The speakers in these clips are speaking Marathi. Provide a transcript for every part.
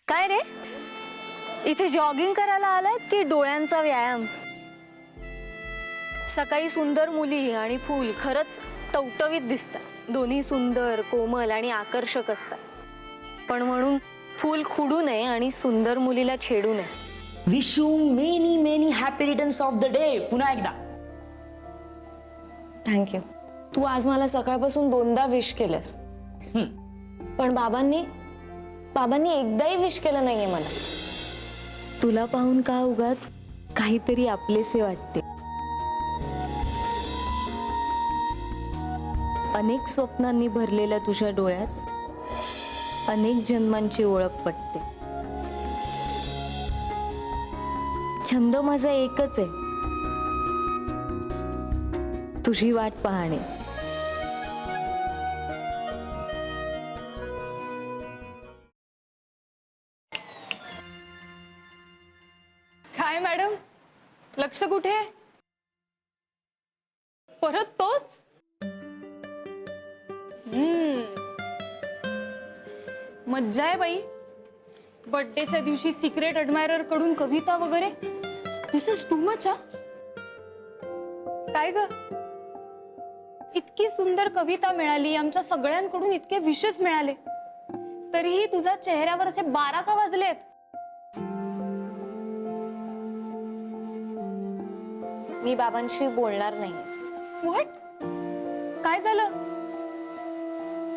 काय रे, इथे जॉगिंग करायला आलात की डोळ्यांचा व्यायाम? सकाळी सुंदर मुली आणि फूल खरंच टवटवीत दिसतात. दोन्ही सुंदर, कोमल आणि आकर्षक असतात. पण म्हणून फूल खुडू नये आणि सुंदर मुलीला छेडू नये. Wish you many many happy returns of the day. पुन्हा एकदा थँक्यू. तू आज मला सकाळपासून 2दा विश केलंस, पण बाबांनी एकदाही विश केलं नाहीये मला. तुला पाहून का उगाच काहीतरी आपलेसे वाटते. अनेक स्वप्नांनी भरलेल्या तुझ्या डोळ्यात अनेक जन्मांची ओळख पटते. छंद माझा एकच आहे, तुझी वाट पाहणे. काय मॅडम, लक्ष कुठे? परत तोच? मज्जा आहे बाई. बर्थडेच्या दिवशी सिक्रेट अडमायरर कडून कविता वगैरे. दिस इज टू मच. काय ग, इतकी सुंदर कविता मिळाली, आमच्या सगळ्यांकडून इतके विशेष मिळाले, तरीही तुझ्या चेहऱ्यावर असे 12 का वाजलेत? मी बाबांशी बोलणार नाही. व्हॉट? काय झालं?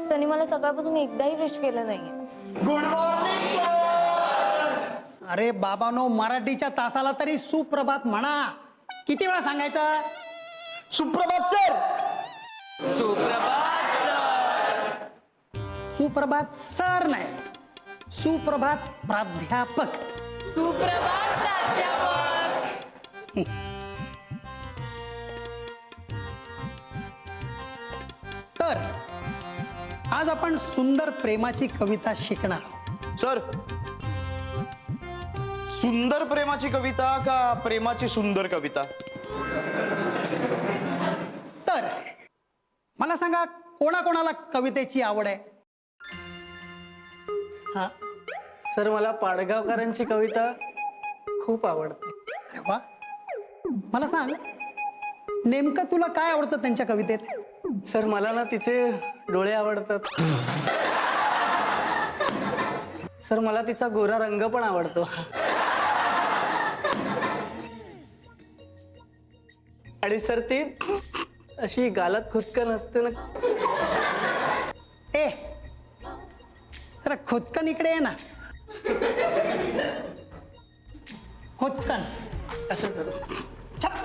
त्यांनी मला सकाळपासून एकदाही विश केलं नाहीये. Good morning sir. अरे बाबानो, मराठीच्या तासाला तरी सुप्रभात म्हणा. किती वेळा सांगायचं? सुप्रभात सर. सुप्रभात सर नाही, सुप्रभात प्राध्यापक. सुप्रभात प्राध्यापक. तर आज आपण सुंदर प्रेमाची कविता शिकणार आहोत. सर, सुंदर प्रेमाची कविता का प्रेमाची सुंदर कविता? तर मला सांगा, कोणाकोणाला कवितेची आवड आहे? हा, सर, मला पाडगावकरांची कविता खूप आवडते. अरे वा. मला सांग, नेमकं तुला काय आवडतं त्यांच्या कवितेत? सर, मला ना तिचे डोळे आवडतात. सर, मला तिचा गोरा रंग पण आवडतो. आणि सर, ती अशी गालात खुदकन असते ना. ए, जरा खुदकन इकडे आहे ना. खुदकन असं सर. छप.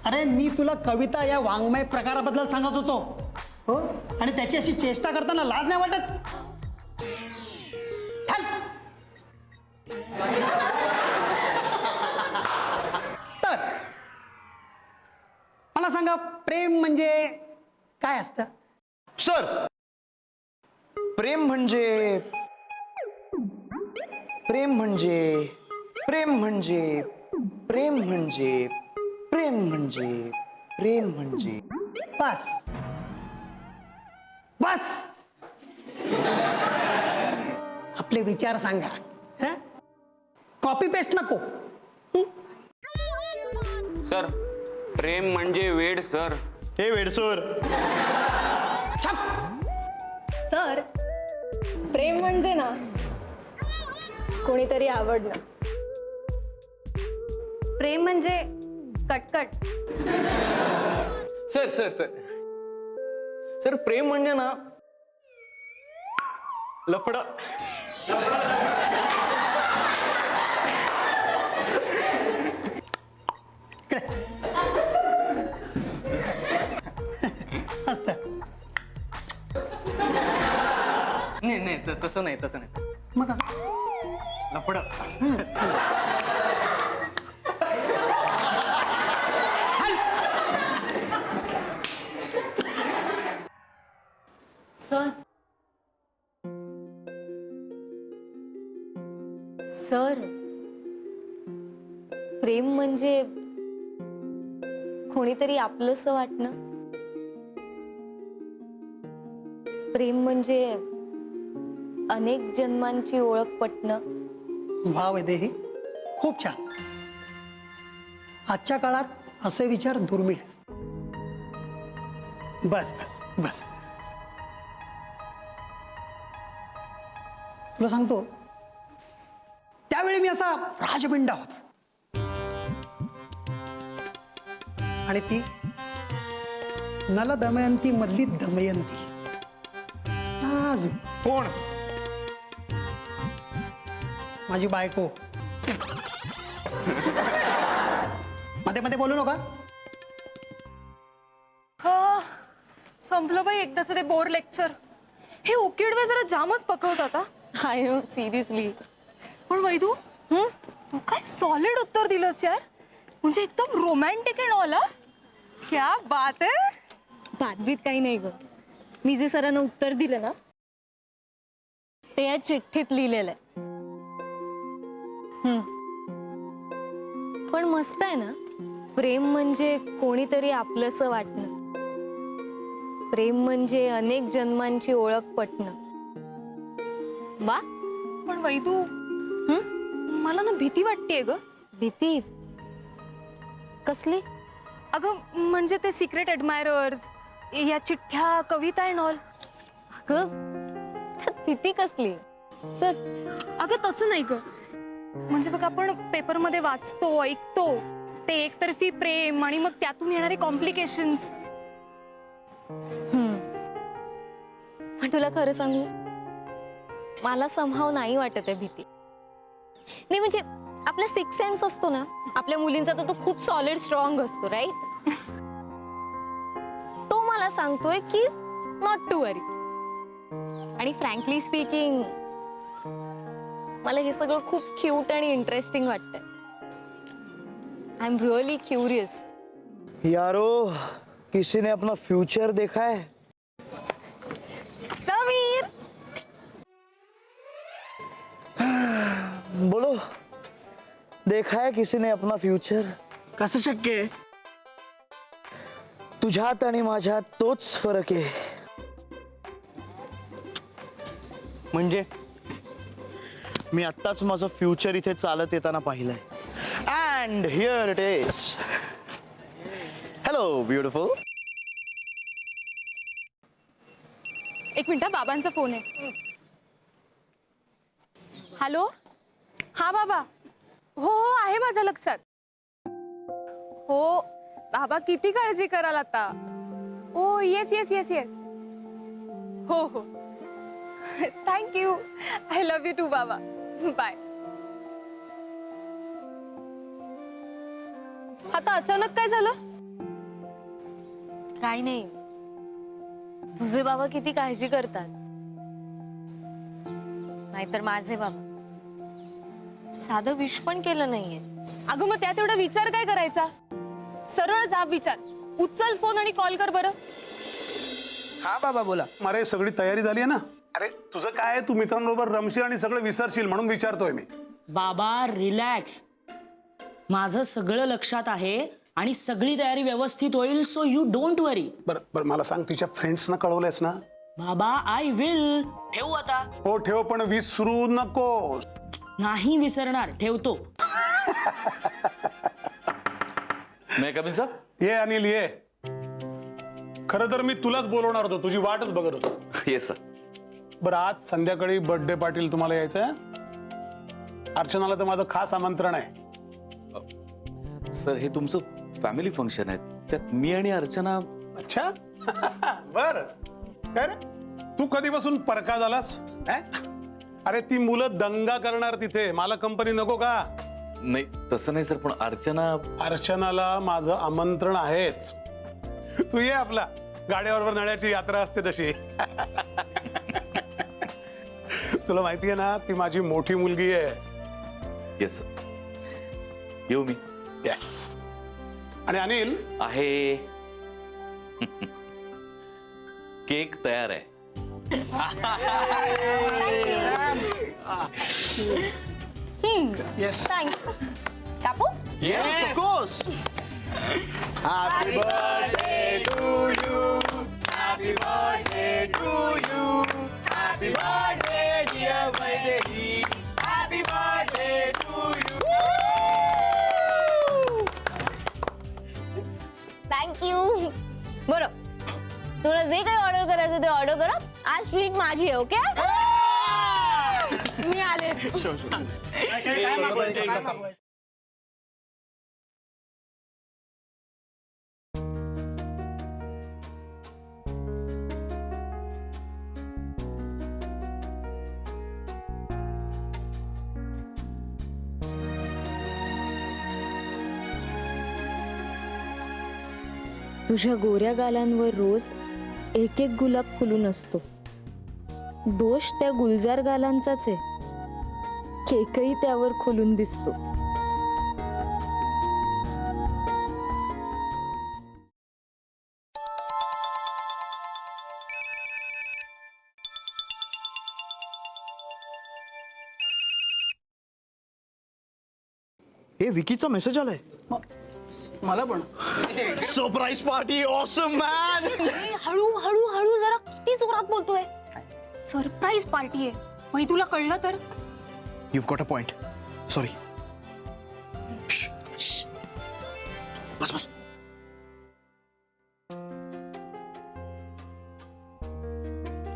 अरे, मी तुला कविता या वाङ्मय प्रकाराबद्दल सांगत होतो. हो, आणि त्याची अशी चेष्टा करताना लाज नाही वाटत? चल. तर मला सांगा, प्रेम म्हणजे काय असतं? सर, प्रेम म्हणजे प्रेम म्हणजे प्रेम म्हणजे प्रेम म्हणजे प्रेम म्हणजे प्रेम म्हणजे बस बस. आपले विचार सांगा, कॉपी पेस्ट नको. सर, प्रेम म्हणजे वेड सर. हे वेडसोर. छप. सर, प्रेम म्हणजे ना कोणीतरी आवडणं. प्रेम म्हणजे कटकट. सर सर सर सर, प्रेम म्हणजे ना लफडा. असतं. नाही नाही, तसं नाही, तसं नाही. मग असं लफडं. सर, सर, प्रेम म्हणजे कोणीतरी आपलंसं वाटणं. प्रेम म्हणजे अनेक जन्मांची ओळख पटणं. वा वैदेही, खूप छान. आजच्या काळात असे विचार दुर्मिळ. बस बस बस. तुला सांगतो, त्यावेळी मी असा राजबिंडा होता आणि ती नल दमयंती मधली दमयंती. नाजूक. कोण? माझी बायको. मध्ये मध्ये बोलू नका. संपलं बाई एकदाच ते बोर लेक्चर. हे उकिडवे जरा जामच पकवतात. I know, seriously. पण वैदू, तू काय सॉलिड उत्तर दिलंस यार. म्हणजे एकदम रोमॅन्टिक अँड ऑल. क्या बात आहे. बातबीत काही नाही ग. मी जे सरांना उत्तर दिलं ना, ते या चिठ्ठीत लिहिलेलं आहे. पण मस्त आहे ना. प्रेम म्हणजे कोणीतरी आपलंसं वाटणं. प्रेम म्हणजे अनेक जन्मांची ओळख पटणं. वा. पण वैदू, मला ना भीती वाटतेय ग. भीती कसली? अगं म्हणजे ते सिक्रेट ॲडमायरर्स, या चिठ्ठ्या, कविता अँड ऑल. अगं त्यात भीती कसली? चल. अगं तसं नाही ग. म्हणजे बघ, आपण पेपरमध्ये वाचतो, ऐकतो ते एकतर्फी प्रेम आणि मग त्यातून येणारे कॉम्प्लिकेशन्स. पण तुला खरं सांगू, मला समहाव नाही वाटत आहे भीती. नाही म्हणजे आपला सिक्स सेन्स असतो ना आपल्या मुलींचा, तो खूप सॉलिड स्ट्रॉंग असतो, राईट? तो मला सांगतोय की नॉट टू वरी. आणि फ्रँकली स्पीकिंग, मला हे सगळं खूप क्यूट आणि इंटरेस्टिंग वाटतंय. I am really curious. यारो, किसी ने अपना फ्यूचर देखा है? समीर, बोलो, देखा है किसी ने अपना फ्युचर? कसं शक्य आहे? तुझ्यात आणि माझ्यात तोच फरक आहे. म्हणजे मी आत्ताच माझं फ्युचर इथे चालत येताना पाहिलंय. And here it is. Hello beautiful. एक मिनिट, बाबांचा फोन आहे. हॅलो. हा बाबा. हो हो, आहे माझ्या लक्षात. हो बाबा, किती काळजी कराल आता. हो येस येस येस येस. हो हो, thank you. I love you too baba. Bye. आता अचानक काय झालं? काही नाही. तुझे बाबा किती काळजी करतात. नाहीतर माझे बाबा साधं विश पण केलं नाहीये. अगं मग त्यात एवढा विचार काय करायचा? सरळ जाब विचार. उचल फोन आणि कॉल कर बरं. हा बाबा बोला. अरे सगळी तयारी झाली आहे ना? अरे तुझं काय, तू मित्रांबरोबर रमशील आणि सगळं विसरशील म्हणून विचारतोय मी. बाबा रिलॅक्स. माझं सगळं लक्षात आहे आणि सगळी तयारी व्यवस्थित होईल, सो यू डोंट वरी. बरं बरं, मला सांग, तिच्या फ्रेंड्सना कळवलंयस ना? बाबा आय विल. ठेवू आता? हो ठेव, पण विसरू नको. नाही विसरणार, ठेवतो. मैं कमिंग सर? ये अनिल ये. खरं तर मी तुलाच बोलवणार होतो, तुझी वाटच बघत होतो. Yes sir. बरं, आज संध्याकाळी बर्थडे पार्टीला तुम्हाला यायचंय. अर्चनाला तर माझं खास आमंत्रण आहे. सर, हे तुमचं फॅमिली फंक्शन आहे, त्यात मी आणि अर्चना. अच्छा. बर. काय रे, तू कधीपासून परका झालास? अरे ती मुलं दंगा करणार तिथे, मला कंपनी नको का? नाही तसं नाही सर, पण अर्चनाला माझं आमंत्रण आहेच. तू ये, आपला गाड्यावर नळ्याची यात्रा असते तशी. तुला माहिती आहे ना, ती माझी मोठी मुलगी आहे. Yes sir. येऊ मी? येस. आणि अनिल आहे. केक तयार आहे. थँक्स. कापू? Yes, of course. Happy birthday to you. Happy birthday to you. Happy birthday, dear पाहिजे ते ऑर्डर करा. आज ट्रीट माझी आहे. ओके मी आले. तुझ्या गोऱ्या गालांवर रोज एक एक गुलाब फुलून असतो. दोष त्या गुलजार गालांचाच आहे. केकही त्यावर खुलून दिसतो. हे विकीचा मेसेज आलाय. मला पण सरप्राईज पार्टी ऑसम मॅन. हळू हळू हळू जरा किती जोरात बोलतोय. सरप्राईज पार्टी आहे. वही तुला कळलं तर You've got a point. Sorry. बस बस.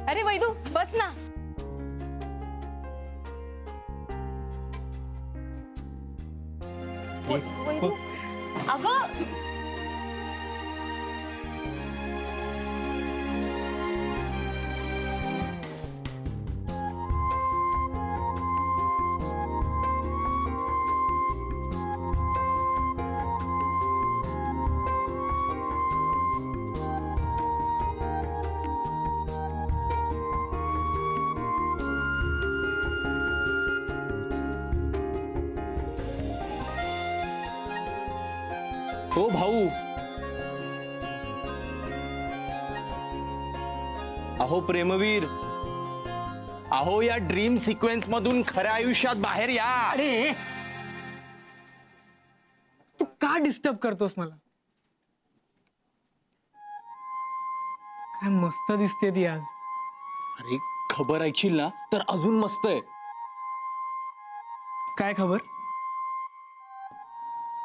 अरे वैदू बस ना. वैदू अगं हो भाऊ. अहो प्रेमवीर, अहो या ड्रीम सिक्वेन्स मधून खऱ्या आयुष्यात बाहेर या. अरे तू का डिस्टर्ब करतोस मला? काय मस्त दिसते ती आज. अरे खबर ऐकशील ना तर अजून मस्त आहे. काय खबर?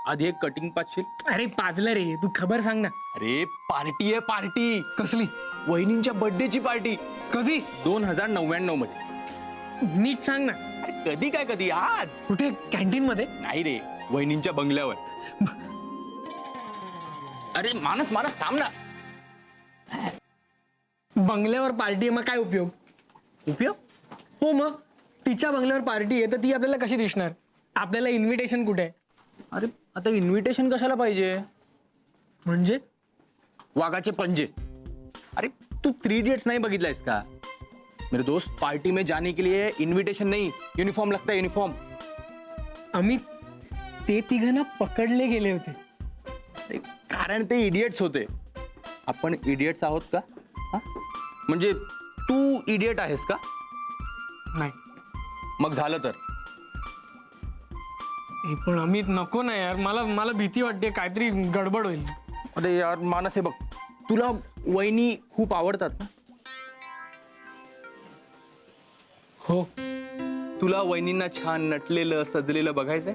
आधी एक कटिंग पाचशील. अरे पाजलं रे, तू खबर सांग ना. अरे पार्टी आहे पार्टी. कसली? वहिनींच्या बर्थडेची पार्टी. कधी? 2099 मध्ये. नीट सांग ना. अरे कधी काय कधी? आज. कुठे? कॅन्टीन मध्ये? नाही रे, वहिनींच्या बंगल्यावर. अरे मानस मानस थांब ना. बंगल्यावर पार्टी आहे, मग काय उपयोग? उपयोग? हो मग तिच्या बंगल्यावर पार्टी आहे तर ती आपल्याला कशी दिसणार? आपल्याला इन्व्हिटेशन कुठे आहे? अरे आता इन्व्हिटेशन कशाला पाहिजे? म्हणजे वाघाचे पंजे. अरे तू 3 इडियट्स नहीं बघितलायस का? मेरे दोस्त, पार्टी में जाने के लिए इन्विटेशन नहीं, यूनिफॉर्म लगता है. यूनिफॉर्म. आम्ही ते तिघांना पकडले गेले होते. अरे, कारण ते इडियट्स होते. आपण इडियट्स आहोत का? हा? म्हणजे तू इडियट आहेस का? नाही. मग झालं तर हे पण अमित नको ना यार. मला भीती वाटते काहीतरी गडबड होईल. अरे यार मानस, हे बघ, तुला वहिनी खूप आवडतात ना? हो तुला वहिनींना छान नटलेलं सजलेलं बघायचंय?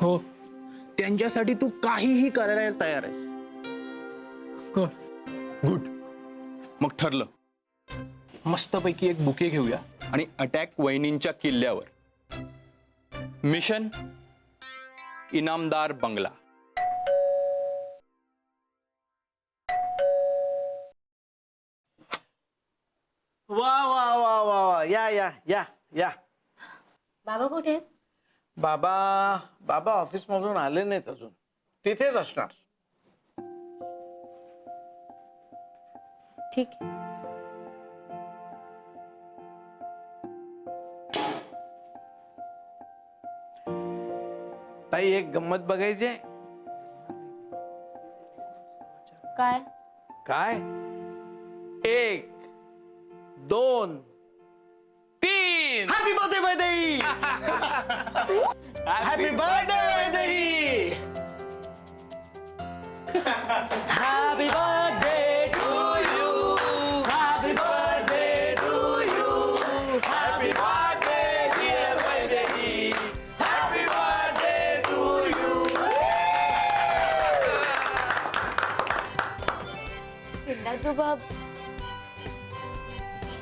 हो त्यांच्यासाठी तू काहीही करायला तयार आहेस. कोर्स. गुड. मग ठरलं. मस्तपैकी एक बुके घेऊया आणि अटॅक वहिनींच्या किल्ल्यावर. मिशन इनामदार बंगला. वा वा वा वा वा. या या या या. बाबा कुठे आहेत? बाबा बाबा ऑफिस मधून आले नाहीत अजून. तिथेच असणार. ठीक आहे. ताई एक गंमत बघायची आहे? काय? काय? 1 2 3. Happy birthday Vaidehi. Happy birthday Vaidehi. Happy birthday to you. Happy birthday to you. Happy birthday dear Vaidehi. Happy birthday to you. पिंडाचो बाप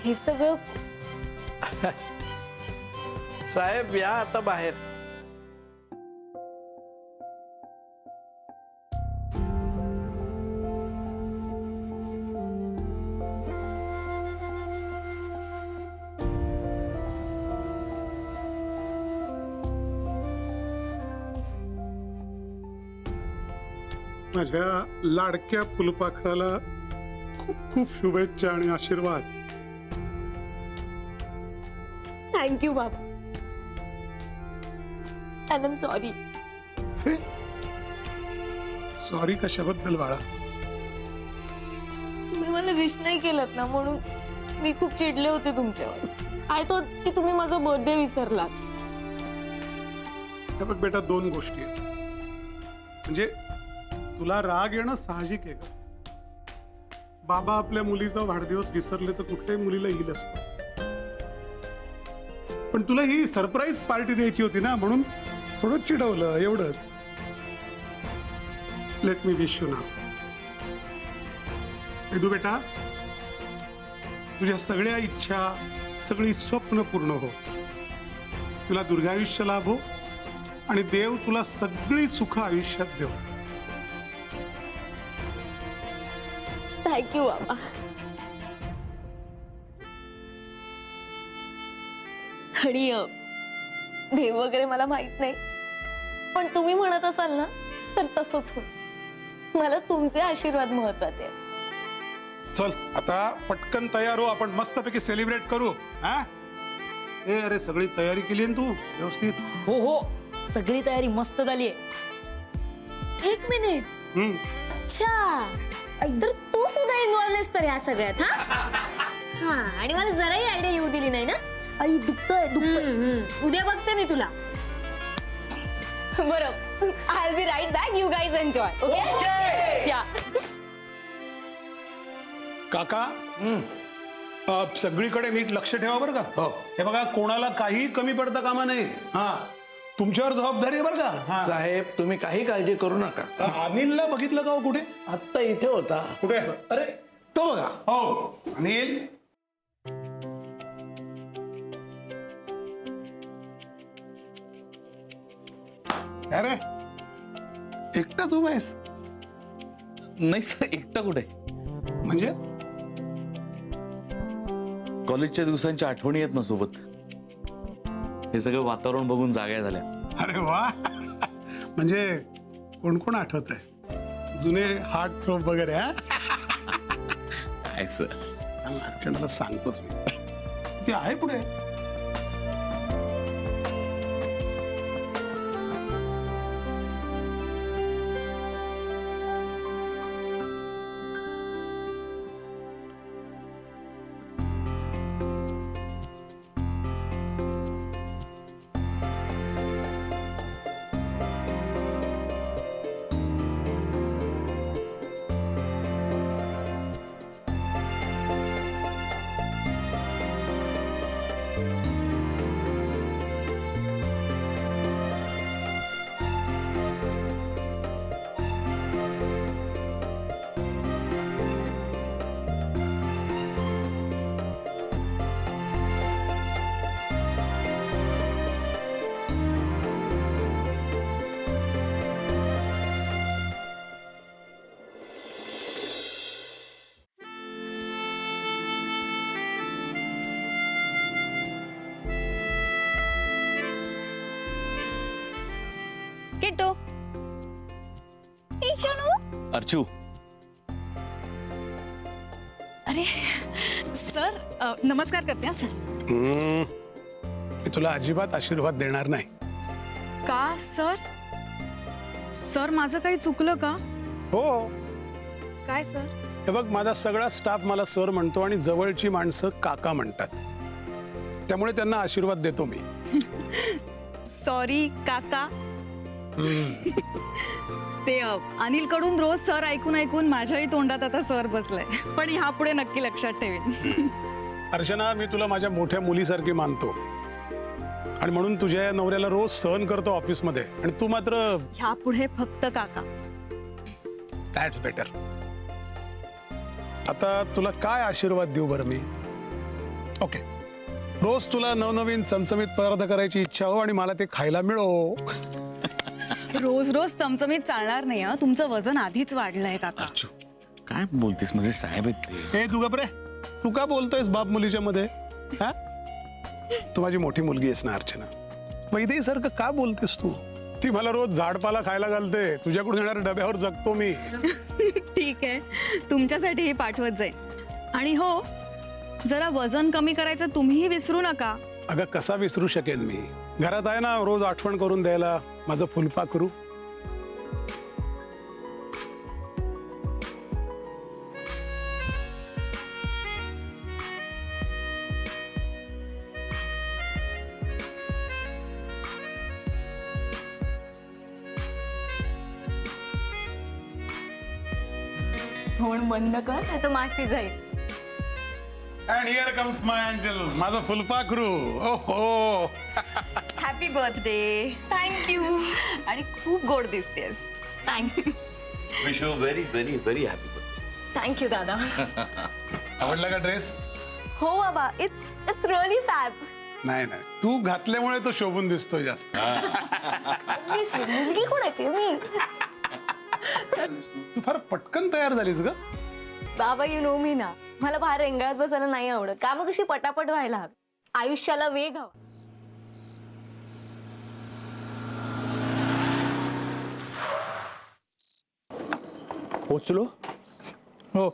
हे सगळं साहेब या आता बाहेर. माझ्या लाडक्या फुलपाखराला खूप खूप शुभेच्छा आणि आशीर्वाद. थँक्यू बाबा. And I am sorry. Sorry कशाबद्दल बाळा? तुम्ही मला विश नाही केलं ना म्हणून मी खूप चिडले होते तुमच्यावर. आय थॉट की तुम्ही माझा बर्थडे विसरलात. हे बघ बेटा, दोन गोष्टी आहेत. म्हणजे तुला राग येणं साहजिक आहे का? बाबा आपल्या मुलीचा वाढदिवस विसरले तर कुठल्याही मुलीला येईल असतं. पण तुला ही सरप्राईज पार्टी द्यायची होती ना, म्हणून थोडं चिडवलं एवढंच. लेट मी विश यू नाव. वेदू बेटा, तुझ्या सगळ्या इच्छा, सगळी स्वप्न पूर्ण हो. तुला दीर्घायुष्य लाभो आणि देव तुला सगळी सुख आयुष्यात देव. थँक्यू बाबा. आणि देव वगैरे मला माहित नाही, पण तुम्ही म्हणत असाल ना तर तसंच होईल. मला तुमचे आशीर्वाद महत्वाचे आहेत. चल आता पटकन तयार हो, आपण मस्तपैकी सेलिब्रेट करू. हा ए अरे, सगळी तयारी केली ना तू व्यवस्थित? हो हो, सगळी तयारी मस्त झाली आहे. एक मिनिट. अच्छा, तर तू सुद्धा इन्व्हॉल्वलेस तर या सगळ्यात. हा, आणि मला जराही आयडिया येऊ दिली नाही ना. आई दुखतंय. उद्या बघते मी तुला. बरं, I will be right back. You guys enjoy. Okay या. काका, सगळीकडे नीट लक्ष ठेवा बरं का. हो, हे बघा, कोणाला काही कमी पडता कामा नाही. हा, तुमच्यावर जबाबदारी आहे बरं का. हा. साहेब तुम्ही काही काळजी करू नका. अनिलला बघितलं का हो कुठे? आत्ता इथे होता. कुठे? अरे तो बघा. हो, अनिल. अरे एकटाच उभा आहेस? नाही सर, एकटा कुठे? म्हणजे कॉलेजच्या दिवसांच्या आठवणी आहेत ना सोबत. हे सगळं वातावरण बघून जाग्या झाल्या. अरे वा, म्हणजे कोण कोण आठवत आहे? जुने हार्ट थ्रोप वगैरे? हा, काय सर, अर्चनाला सांगतोच मी. ती आहे पुढे. किट्टू. अर्चू, अरे सर, नमस्कार करते हा सर. मी तुला अजिबात आशीर्वाद देणार नाही. का सर? सर माझं काही चुकलं का? हो, काय सर? हे बघ, माझा सगळा स्टाफ मला सर म्हणतो आणि जवळची माणसं काका म्हणतात. त्यामुळे त्यांना आशीर्वाद देतो मी. सॉरी काका. ते अनिल कडून रोज सर ऐकून ऐकून माझ्याही तोंडात आता सर बसलाय. पण ह्यापुढे नक्की लक्षात ठेवेन. अर्चना, मी तुला माझ्या मोठ्या मुलीसारखी मानतो आणि म्हणून तुझ्या या नवऱ्याला रोज सहन करतो ऑफिसमध्ये, आणि तू मात्र ह्यापुढे फक्त काका. That's better. आता तुला काय आशीर्वाद देऊ बरं मी? ओके, रोज तुला नवनवीन चमचमीत पदार्थ करायची इच्छा हो आणि मला ते खायला मिळो. रोज रोज चमचमीत चालणार नाही हा. तुमचं वजन आधीच वाढलंय काका. काय बोलतेस माझे साहेब आहेत ते. हे तू गप रे, तू का बोलतोयस बाप मुलीच्या मध्ये? हा, तू माझी मोठी मुलगी आहेस ना अर्चना, वैदेही सारखं का बोलतेस तू? ती मला रोज झाडपाला खायला घालते, तुझ्याकडून येणाऱ्या डब्यावर जगतो मी. ठीक आहे, तुमच्यासाठी हे पाठवत जाईल. आणि हो, जरा वजन कमी करायचं तुम्हीही विसरू नका. अगं कसा विसरू शकेन मी, घरात आहे ना रोज आठवण करून द्यायला माझं फुलपाखरू. तोंड बंद कर नाही तर माशी जाईल. And here comes my angel, माझं फुलपाखरू. ओहो. Happy birthday. थँक्यू. आणि खूप गोड दिसतेस. Thanks. Wish you very very very happy birthday. Thank you दादा. आवडला का ड्रेस? हो बाबा, इट्स रिअली फॅब. नाही नाही, तू घातल्यामुळे तो शोभून दिसतोय जास्त. मुलगी कोणाची मी? तू फार पटकन तयार झालीस ग. बाबा यू नो मी ना, मला बाहेर रेंगाळत बसायला नाही आवडत. कामं कशी पटापट व्हायला हवी, आयुष्याला वेग हवा. पोचलो. हो,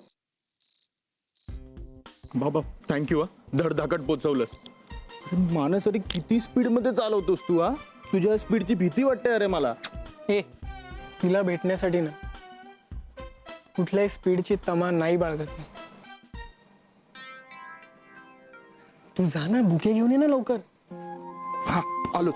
बाबा थँक्यू हा, धडधाकट पोचवलंस. मानस अरे किती स्पीड मध्ये चालवतोस तू हा. तुझ्या स्पीडची भीती वाटते अरे मला. ए तिला भेटण्यासाठी ना कुठल्याही स्पीडची तमा नाही बाळगत मी. तू जा ना, बुके घेऊन ये ना लवकर. हा आलोच.